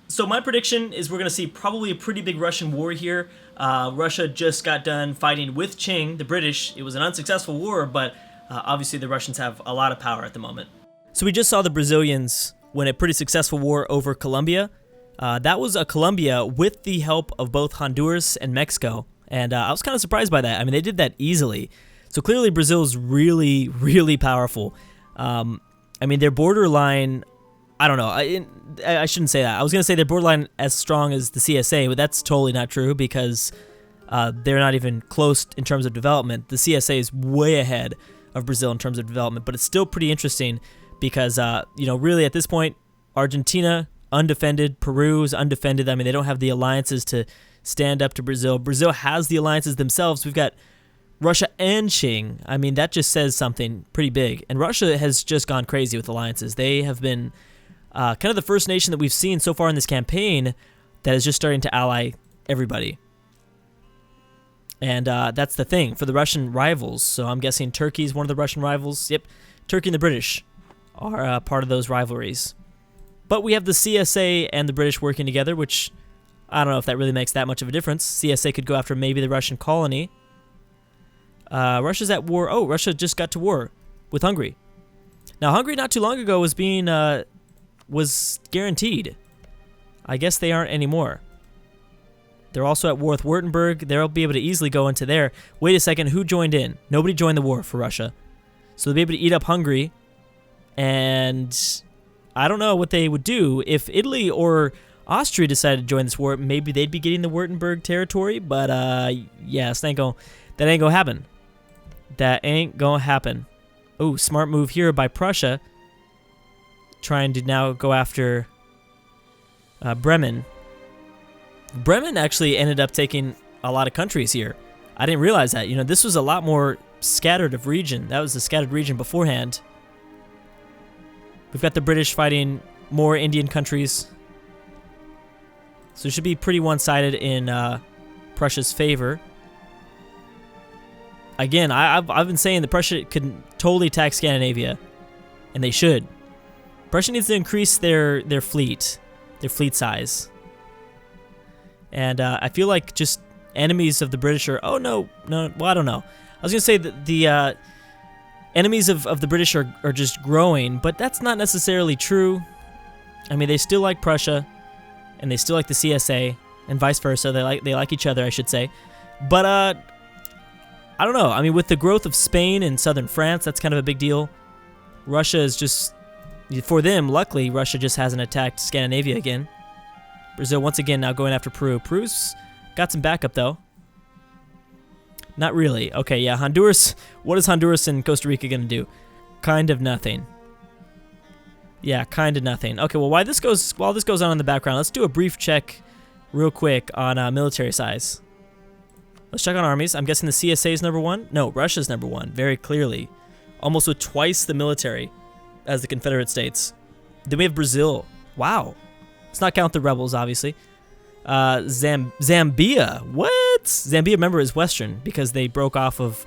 So my prediction is we're going to see probably a pretty big Russian war here. Russia just got done fighting with Qing, the British. It was an unsuccessful war, but obviously the Russians have a lot of power at the moment. So we just saw the Brazilians win a pretty successful war over Colombia. That was a Colombia with the help of both Honduras and Mexico. And I was kind of surprised by that. I mean, they did that easily. So clearly Brazil's really, really powerful. I mean, their borderline, I don't know. I shouldn't say that. I was going to say their borderline as strong as the CSA, but that's totally not true because they're not even close in terms of development. The CSA is way ahead of Brazil in terms of development, but it's still pretty interesting because, really at this point, Argentina, undefended. Peru is undefended. I mean, they don't have the alliances to stand up to Brazil. Brazil has the alliances themselves. We've got Russia and Qing. I mean, that just says something pretty big. And Russia has just gone crazy with alliances. They have been kind of the first nation that we've seen so far in this campaign that is just starting to ally everybody. And that's the thing for the Russian rivals. So I'm guessing Turkey's one of the Russian rivals. Yep, Turkey and the British are part of those rivalries. But we have the CSA and the British working together, which I don't know if that really makes that much of a difference. CSA could go after maybe the Russian colony. Russia's at war. Oh, Russia just got to war with Hungary. Now, Hungary not too long ago was guaranteed. I guess they aren't anymore. They're also at war with Württemberg. They'll be able to easily go into there. Wait a second, who joined in? Nobody joined the war for Russia. So they'll be able to eat up Hungary. And I don't know what they would do if Italy or Austria decided to join this war. Maybe they'd be getting the Württemberg territory. But yeah, that ain't gonna happen. That ain't gonna happen. Oh, smart move here by Prussia. Trying to now go after Bremen. Bremen actually ended up taking a lot of countries here. I didn't realize that. This was a lot more scattered of region. That was a scattered region beforehand. We've got the British fighting more Indian countries. So it should be pretty one-sided in Prussia's favor. Again, I've been saying that Prussia could totally attack Scandinavia, and they should. Prussia needs to increase their fleet size. And I feel like just enemies of the British are... Oh, no, well, I don't know. I was going to say that the enemies of the British are just growing, but that's not necessarily true. I mean, they still like Prussia, and they still like the CSA, and vice versa. They like each other, I should say. But I don't know. I mean, with the growth of Spain and southern France, that's kind of a big deal. Russia is just... For them, luckily, Russia just hasn't attacked Scandinavia again. Brazil, once again, now going after Peru. Peru's got some backup, though. Not really. Okay, yeah, Honduras. What is Honduras and Costa Rica going to do? Kind of nothing. Yeah, kind of nothing. Okay, well, while this goes on in the background, let's do a brief check real quick on military size. Let's check on armies. I'm guessing the CSA is number one? No, Russia's number one, very clearly. Almost with twice the military as the Confederate States. Then we have Brazil. Wow. Let's not count the rebels, obviously. Zambia. What? Zambia, remember, is Western because they broke off of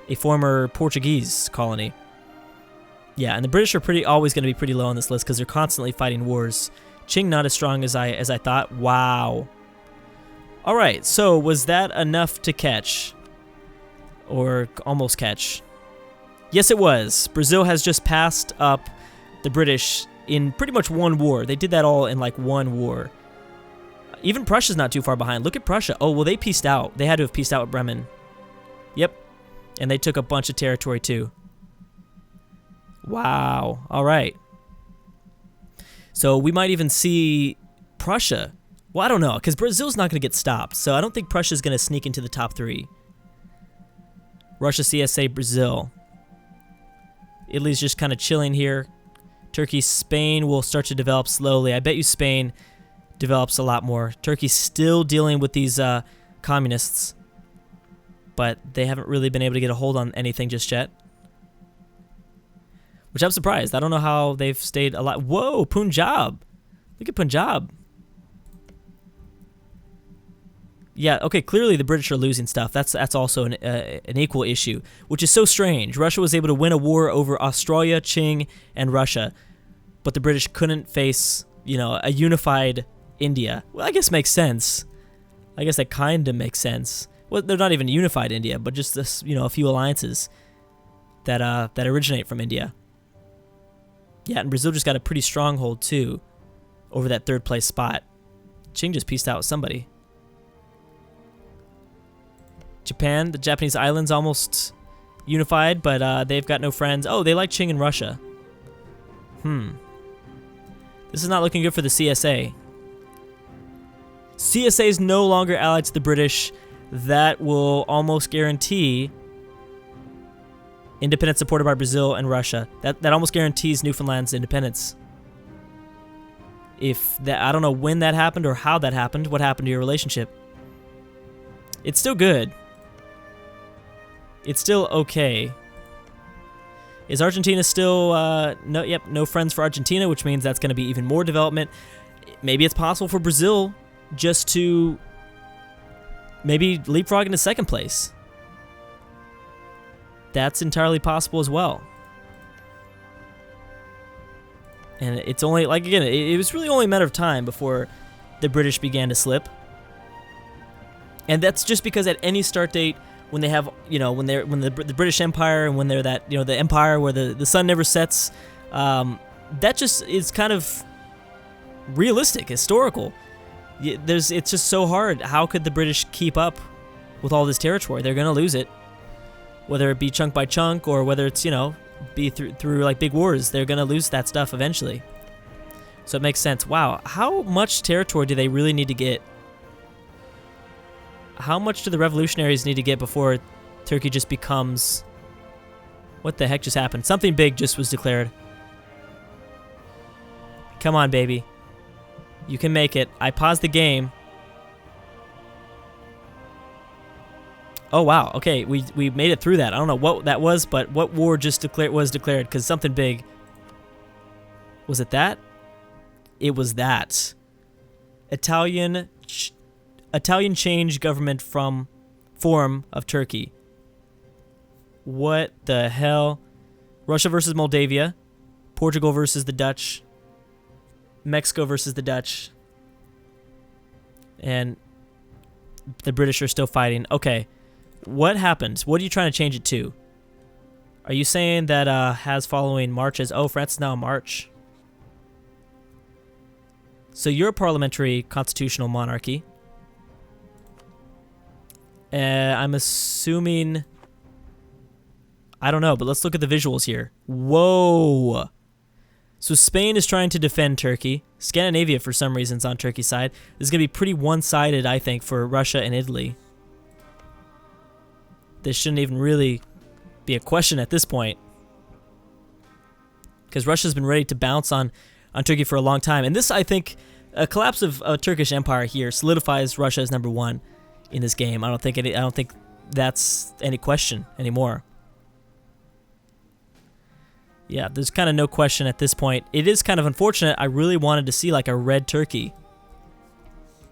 a former Portuguese colony. Yeah, and the British are always going to be pretty low on this list because they're constantly fighting wars. Qing not as strong as I thought. Wow. All right, so was that enough to catch? Or almost catch? Yes, it was. Brazil has just passed up the British in pretty much one war. They did that all in like one war. Even Prussia's not too far behind. Look at Prussia. Oh, well, they pieced out. They had to have pieced out with Bremen. Yep. And they took a bunch of territory too. Wow. All right. So we might even see Prussia. Well, I don't know, because Brazil's not going to get stopped. So I don't think Prussia's going to sneak into the top three. Russia, CSA, Brazil. Italy's just kind of chilling here. Turkey, Spain will start to develop slowly. I bet you Spain develops a lot more. Turkey's still dealing with these communists, but they haven't really been able to get a hold on anything just yet. Which I'm surprised. I don't know how they've stayed alive. Whoa, Punjab. Look at Punjab. Yeah, okay, clearly the British are losing stuff. That's also an equal issue, which is so strange. Russia was able to win a war over Australia, Qing, and Russia, but the British couldn't face, a unified India. Well, I guess makes sense. I guess that kind of makes sense. Well, they're not even unified India, but just this, you know, a few alliances that that originate from India. Yeah, and Brazil just got a pretty strong hold too over that third place spot. Qing just pieced out with somebody. Japan, the Japanese islands almost unified, but they've got no friends. Oh, they like Qing and Russia. This is not looking good for the CSA. CSA is no longer allied to the British. That will almost guarantee independence supported by Brazil and Russia. That almost guarantees Newfoundland's independence. If that, I don't know when that happened or how that happened. What happened to your relationship? It's still good. It's still okay. Is Argentina still no? Yep, no friends for Argentina, which means that's going to be even more development. Maybe it's possible for Brazil just to maybe leapfrog into second place. That's entirely possible as well. And it's only, like, again, it was really only a matter of time before the British began to slip. And that's just because at any start date, when they have, you know, when the British Empire and when they're that, you know, the empire where the sun never sets, that just is kind of realistic, historical. It's just so hard. How could the British keep up with all this territory? They're going to lose it. Whether it be chunk by chunk or whether it's, you know, be through like big wars, they're going to lose that stuff eventually. So it makes sense. Wow, how much territory do they really need to get? How much do the revolutionaries need to get before Turkey just becomes... What the heck just happened? Something big just was declared. Come on, baby. You can make it. I paused the game. Oh, wow. Okay, we made it through that. I don't know what that was, but what war just was declared? Because something big. Was it that? It was that. Italian change government from form of Turkey. What the hell? Russia versus Moldavia. Portugal versus the Dutch. Mexico versus the Dutch. And the British are still fighting. Okay. What happened? What are you trying to change it to? Are you saying that has following marches? Oh, France is now a march. So you're a parliamentary constitutional monarchy. I'm assuming... I don't know, but let's look at the visuals here. Whoa! So Spain is trying to defend Turkey. Scandinavia, for some reason, is on Turkey's side. This is going to be pretty one-sided, I think, for Russia and Italy. This shouldn't even really be a question at this point. Because Russia's been ready to bounce on Turkey for a long time. And this, I think, a collapse of a Turkish empire here solidifies Russia as number one in this game. I don't think that's any question anymore. Yeah, there's kind of no question at this point. It is kind of unfortunate. I really wanted to see like a red Turkey.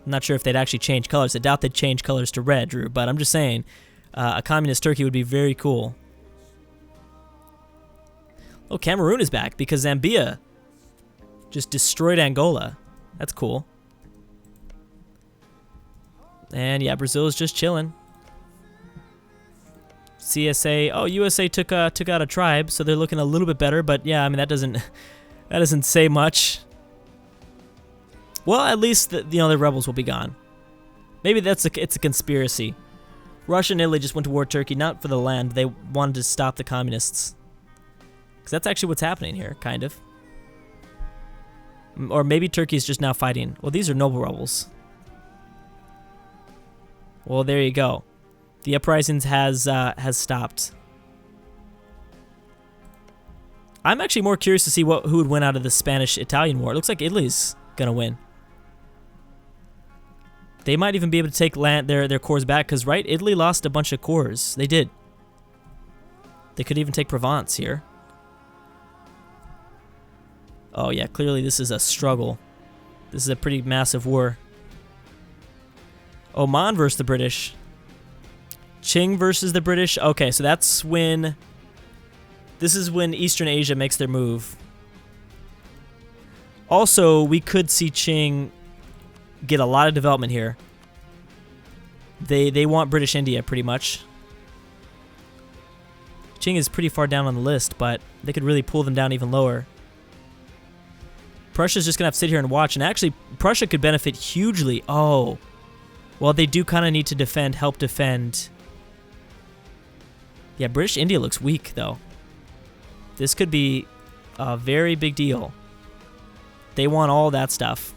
I'm not sure if they'd actually change colors. I doubt they'd change colors to red, Drew, but I'm just saying a communist Turkey would be very cool. Oh, Cameroon is back because Zambia just destroyed Angola. That's cool. And yeah, Brazil is just chilling. CSA, oh, USA took out a tribe, so they're looking a little bit better. But yeah, I mean that doesn't say much. Well, at least the rebels will be gone. Maybe it's a conspiracy. Russia and Italy just went to war with Turkey, not for the land. They wanted to stop the communists. Because that's actually what's happening here, kind of. Or maybe Turkey's just now fighting. Well, these are noble rebels. Well, there you go. The uprisings has stopped. I'm actually more curious to see who would win out of the Spanish-Italian war. It looks like Italy's gonna win. They might even be able to take their cores back, because, right, Italy lost a bunch of cores. They did. They could even take Provence here. Oh, yeah, clearly this is a struggle. This is a pretty massive war. Oman versus the British. Qing versus the British. Okay, so that's when... This is when Eastern Asia makes their move. Also, we could see Qing get a lot of development here. They want British India pretty much. Qing is pretty far down on the list, but they could really pull them down even lower. Prussia's just going to have to sit here and watch, and actually Prussia could benefit hugely. Oh, well, they do kind of need to defend, help defend. Yeah, British India looks weak, though. This could be a very big deal. They want all that stuff.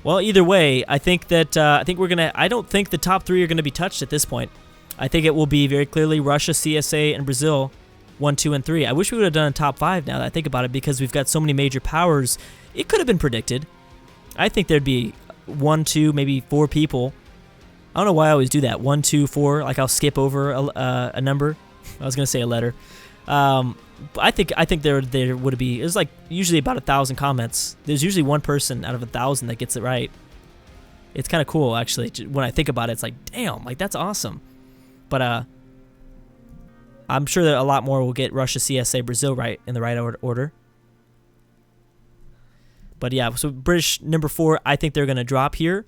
Well, either way, I think that I don't think the top 3 are gonna be touched at this point. I think it will be very clearly Russia, CSA, and Brazil, 1, 2, and 3. I wish we would have done a top 5 now that I think about it, because we've got so many major powers. It could have been predicted. I think there'd be 1, 2, maybe 4 people. I don't know why I always do that. 1, 2, 4. Like I'll skip over a number. I was gonna say a letter. I think there would be. There's like usually about 1,000 comments. There's usually one person out of 1,000 that gets it right. It's kind of cool actually. When I think about it, it's like, damn, like that's awesome. But I'm sure that a lot more will get Russia, CSA, Brazil right in the right order. But yeah, so British number 4. I think they're gonna drop here.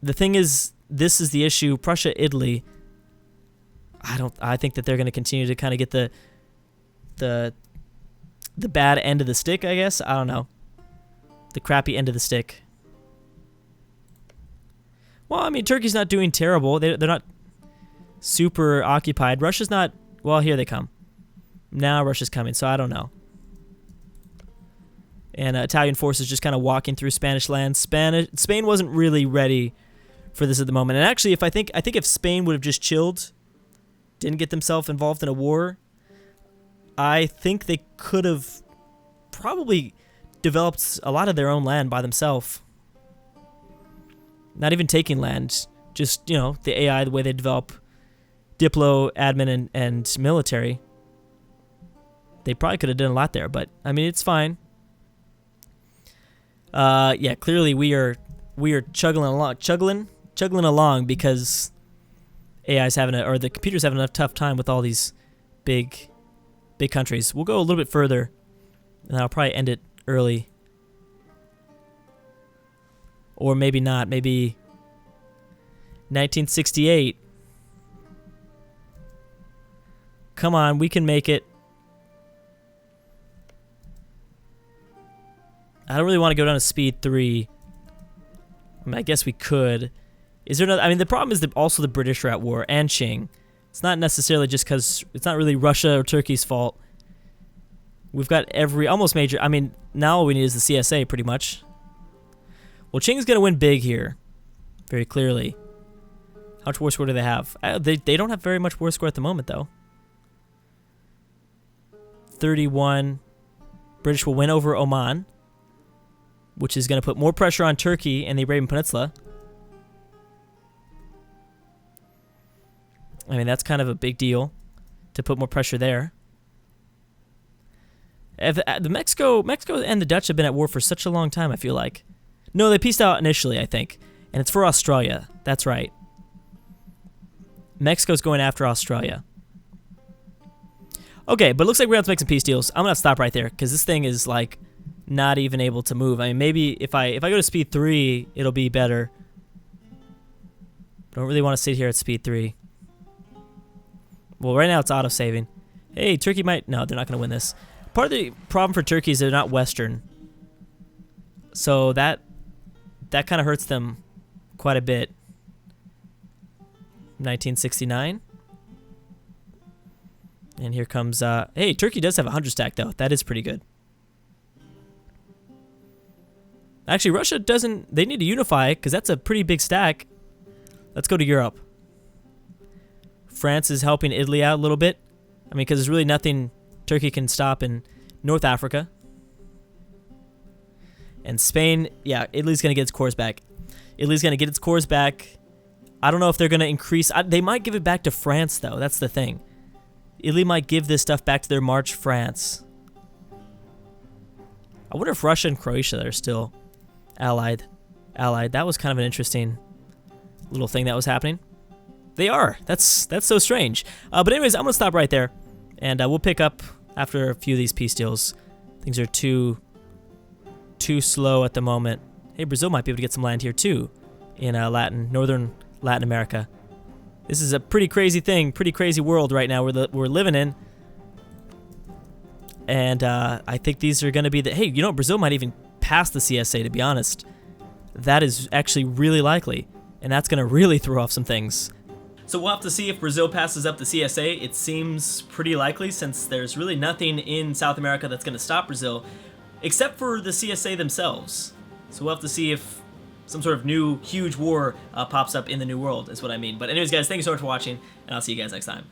The thing is, this is the issue. Prussia, Italy. I think that they're going to continue to kind of get the bad end of the stick, I guess. I don't know. The crappy end of the stick. Well, I mean, Turkey's not doing terrible. They're not super occupied. Russia's not. Well, here they come. Now Russia's coming, so I don't know. And Italian forces just kind of walking through Spanish land. Spain wasn't really ready for this at the moment. And actually, I think if Spain would have just chilled, didn't get themselves involved in a war, I think they could have probably developed a lot of their own land by themselves. Not even taking land, just, you know, the AI, the way they develop diplo, admin, and military. They probably could have done a lot there, but I mean, it's fine. Yeah, clearly we are chugging along because AI's having or the computer's having a tough time with all these big countries. We'll go a little bit further, and I'll probably end it early. Or maybe not. Maybe 1968. Come on, we can make it. I don't really want to go down to speed 3. I mean, I guess we could. Is there another? I mean, the problem is that also the British are at war, and Qing. It's not necessarily just because it's not really Russia or Turkey's fault. We've got almost major. I mean, now all we need is the CSA pretty much. Well, Qing's gonna win big here, very clearly. How much war score do they have? They don't have very much war score at the moment though. 31. British will win over Oman, which is gonna put more pressure on Turkey and the Arabian Peninsula. I mean, that's kind of a big deal to put more pressure there. The Mexico and the Dutch have been at war for such a long time, I feel like. No, they peaced out initially, I think. And it's for Australia. That's right. Mexico's going after Australia. Okay, but it looks like we're going to have to make some peace deals. I'm going to stop right there because this thing is, like, not even able to move. I mean, maybe if I go to speed 3, it'll be better. Don't really want to sit here at speed 3. Well, right now it's auto-saving. Hey, Turkey might... No, they're not going to win this. Part of the problem for Turkey is they're not Western. So that kind of hurts them quite a bit. 1969. And here comes... hey, Turkey does have a 100 stack, though. That is pretty good. Actually, Russia doesn't... They need to unify, because that's a pretty big stack. Let's go to Europe. France is helping Italy out a little bit. I mean, because there's really nothing Turkey can stop in North Africa. And Spain, yeah, Italy's going to get its cores back. Italy's going to get its cores back. I don't know if they're going to increase... they might give it back to France, though. That's the thing. Italy might give this stuff back to their March France. I wonder if Russia and Croatia are still allied. That was kind of an interesting little thing that was happening. They are. That's so strange. But anyways, I'm going to stop right there. And we'll pick up after a few of these peace deals. Things are too slow at the moment. Hey, Brazil might be able to get some land here too, in northern Latin America. This is a pretty crazy thing, pretty crazy world right now we're living in. And I think these are going to be hey, you know, Brazil might even pass the CSA, to be honest. That is actually really likely, and that's going to really throw off some things. So we'll have to see if Brazil passes up the CSA. It seems pretty likely, since there's really nothing in South America that's going to stop Brazil, except for the CSA themselves. So we'll have to see if some sort of new huge war pops up in the New World, is what I mean. But anyways, guys, thank you so much for watching, and I'll see you guys next time.